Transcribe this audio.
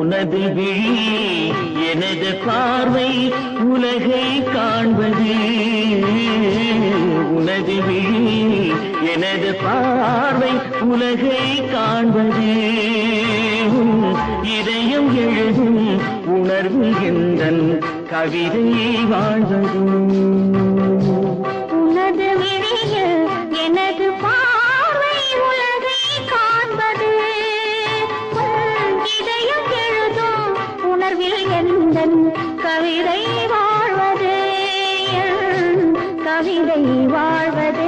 உனது விழி எனது பார்வை உலகை காண்பது உனது விழி எனது பார்வை உலகை காண்பது இதயம் எழுதும் உணர்வு எந்தன் கவிதை வாழ்வது உனது விழியில் எனது பார்வை உலகை காண்பது இதயம் எழுதும் உணர்வில் எந்தன் கவிதை வாழ்வது கவிதை வாழ்வது